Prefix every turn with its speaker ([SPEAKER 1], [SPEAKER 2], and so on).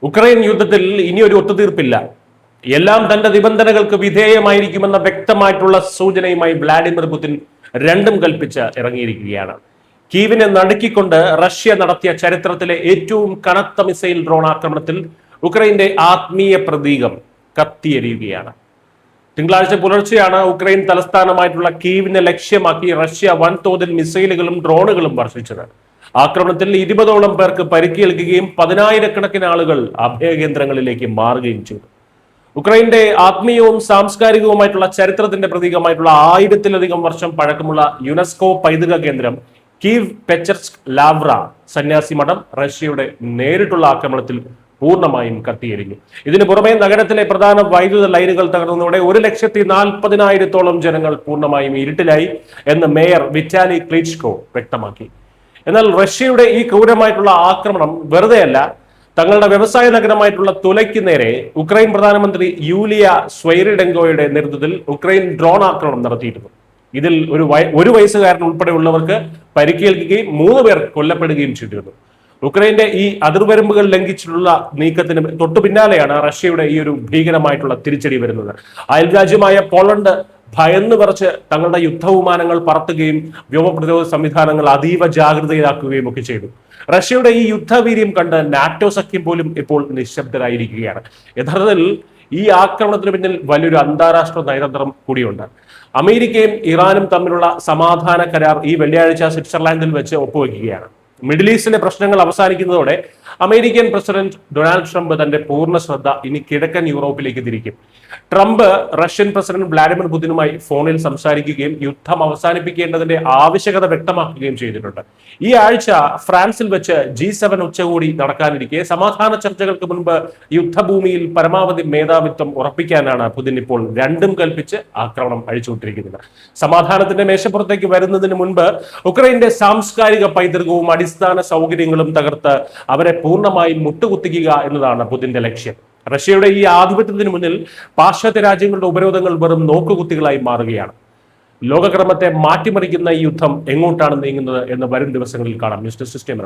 [SPEAKER 1] Ukraine യുദ്ധത്തിൽ ഇനിയൊരു ഒത്തുതീർപ്പില്ല, എല്ലാം തന്റെ നിബന്ധനകൾക്ക് വിധേയമായിരിക്കുമെന്ന വ്യക്തമായിട്ടുള്ള സൂചനയുമായി വ്ളാഡിമിർ പുടിൻ രണ്ടും കൽപ്പിച്ച് ഇറങ്ങിയിരിക്കുകയാണ്. കീവിനെ നടുക്കിക്കൊണ്ട് റഷ്യ നടത്തിയ ചരിത്രത്തിലെ ഏറ്റവും കനത്ത മിസൈൽ ഡ്രോൺ ആക്രമണത്തിൽ ഉക്രൈന്റെ ആത്മീയ പ്രതീകം കത്തിയെരിയുകയാണ്. തിങ്കളാഴ്ച പുലർച്ചെയാണ് ഉക്രൈൻ തലസ്ഥാനമായിട്ടുള്ള കീവിനെ ലക്ഷ്യമാക്കി റഷ്യ വൻതോതിൽ മിസൈലുകളും ഡ്രോണുകളും വർഷിച്ചത്. ആക്രമണത്തിൽ 20ഓളം പേർക്ക് പരിക്കേൽക്കുകയും 10,000-കണക്കിന് ആളുകൾ അഭയകേന്ദ്രങ്ങളിലേക്ക് മാറുകയും ചെയ്തു. ഉക്രൈന്റെ ആത്മീയവും സാംസ്കാരികവുമായിട്ടുള്ള ചരിത്രത്തിന്റെ പ്രതീകമായിട്ടുള്ള 1000-ലധികം വർഷം പഴക്കമുള്ള യുനെസ്കോ പൈതൃക കേന്ദ്രം കീവ് പെച്ചർസ്ക് ലാവ്ര സന്യാസി മഠം റഷ്യയുടെ നേരിട്ടുള്ള ആക്രമണത്തിൽ പൂർണ്ണമായും കത്തിയെരിഞ്ഞു. ഇതിനു പുറമെ നഗരത്തിലെ പ്രധാന വൈദ്യുത ലൈനുകൾ തകർന്നതോടെ 1,40,40,000-ഓളം ജനങ്ങൾ പൂർണ്ണമായും ഇരുട്ടിലായി എന്ന് മേയർ വിറ്റാലി ക്ലിച്കോ വ്യക്തമാക്കി. എന്നാൽ റഷ്യയുടെ ഈ ക്രൂരമായിട്ടുള്ള ആക്രമണം വെറുതെയല്ല. തങ്ങളുടെ വ്യവസായ നഗരമായിട്ടുള്ള തുലയ്ക്ക് നേരെ ഉക്രൈൻ പ്രധാനമന്ത്രി യൂലിയ സ്വൈറിഡെങ്കോയുടെ നേതൃത്വത്തിൽ ഉക്രൈൻ ഡ്രോൺ ആക്രമണം നടത്തിയിരുന്നു. ഇതിൽ ഒരു വയസ്സുകാരൻ ഉൾപ്പെടെയുള്ളവർക്ക് പരിക്കേൽക്കുകയും 3 പേർ കൊല്ലപ്പെടുകയും ചെയ്തിരുന്നു. ഉക്രൈന്റെ ഈ അതിർവരമ്പുകൾ ലംഘിച്ചിട്ടുള്ള നീക്കത്തിന് തൊട്ടു പിന്നാലെയാണ് റഷ്യയുടെ ഈ ഒരു ഭീകരമായിട്ടുള്ള തിരിച്ചടി വരുന്നത്. അയൽരാജ്യമായ പോളണ്ട് ഭയന്ന് പറച്ച് തങ്ങളുടെ യുദ്ധവിമാനങ്ങൾ പറത്തുകയും വ്യോമപ്രതിരോധ സംവിധാനങ്ങൾ അതീവ ജാഗ്രതയിലാക്കുകയും ഒക്കെ ചെയ്തു. റഷ്യയുടെ ഈ യുദ്ധവീര്യം കണ്ട് നാറ്റോ സഖ്യം പോലും ഇപ്പോൾ നിശബ്ദരായിരിക്കുകയാണ്. യഥാർത്ഥത്തിൽ ഈ ആക്രമണത്തിന് പിന്നിൽ വലിയൊരു അന്താരാഷ്ട്ര നയതന്ത്രം കൂടിയുണ്ട്. അമേരിക്കയും ഇറാനും തമ്മിലുള്ള സമാധാന കരാർ ഈ വെള്ളിയാഴ്ച സ്വിറ്റ്സർലാൻഡിൽ വെച്ച് ഒപ്പുവെക്കുകയാണ്. മിഡിൽ ഈസ്റ്റിലെ പ്രശ്നങ്ങൾ അവസാനിക്കുന്നതോടെ അമേരിക്കൻ പ്രസിഡന്റ് ഡൊണാൾഡ് ട്രംപ് തന്റെ പൂർണ്ണ ശ്രദ്ധ ഇനി കിഴക്കൻ യൂറോപ്പിലേക്ക് തിരിക്കും. ട്രംപ് റഷ്യൻ പ്രസിഡന്റ് വ്ളാഡിമിർ പുടിനുമായി ഫോണിൽ സംസാരിക്കുകയും യുദ്ധം അവസാനിപ്പിക്കേണ്ടതിന്റെ ആവശ്യകത വ്യക്തമാക്കുകയും ചെയ്തിട്ടുണ്ട്. ഈ ആഴ്ച ഫ്രാൻസിൽ വെച്ച് G7 ഉച്ചകോടി നടക്കാനിരിക്കെ സമാധാന ചർച്ചകൾക്ക് മുൻപ് യുദ്ധഭൂമിയിൽ പരമാവധി മേധാവിത്വം ഉറപ്പിക്കാനാണ് പുടിൻ ഇപ്പോൾ രണ്ടും കൽപ്പിച്ച് ആക്രമണം അഴിച്ചുവിട്ടിരിക്കുന്നത്. സമാധാനത്തിന്റെ മേശപ്പുറത്തേക്ക് വരുന്നതിന് മുൻപ് ഉക്രൈന്റെ സാംസ്കാരിക പൈതൃകവും അടിസ്ഥാന സൗകര്യങ്ങളും തകർത്ത് അവരെ പൂർണ്ണമായും മുട്ടുകുത്തിക്കുക എന്നതാണ് പുടിന്റെ ലക്ഷ്യം. റഷ്യയുടെ ഈ ആധിപത്യത്തിന് മുന്നിൽ പാശ്ചാത്യ രാജ്യങ്ങളുടെ ഉപരോധങ്ങൾ വെറും നോക്കുകുത്തികളായി മാറുകയാണ്. ലോകക്രമത്തെ മാറ്റിമറിക്കുന്ന ഈ യുദ്ധം എങ്ങോട്ടാണ് നീങ്ങുന്നത് എന്ന് വരും ദിവസങ്ങളിൽ കാണാം. News desk system.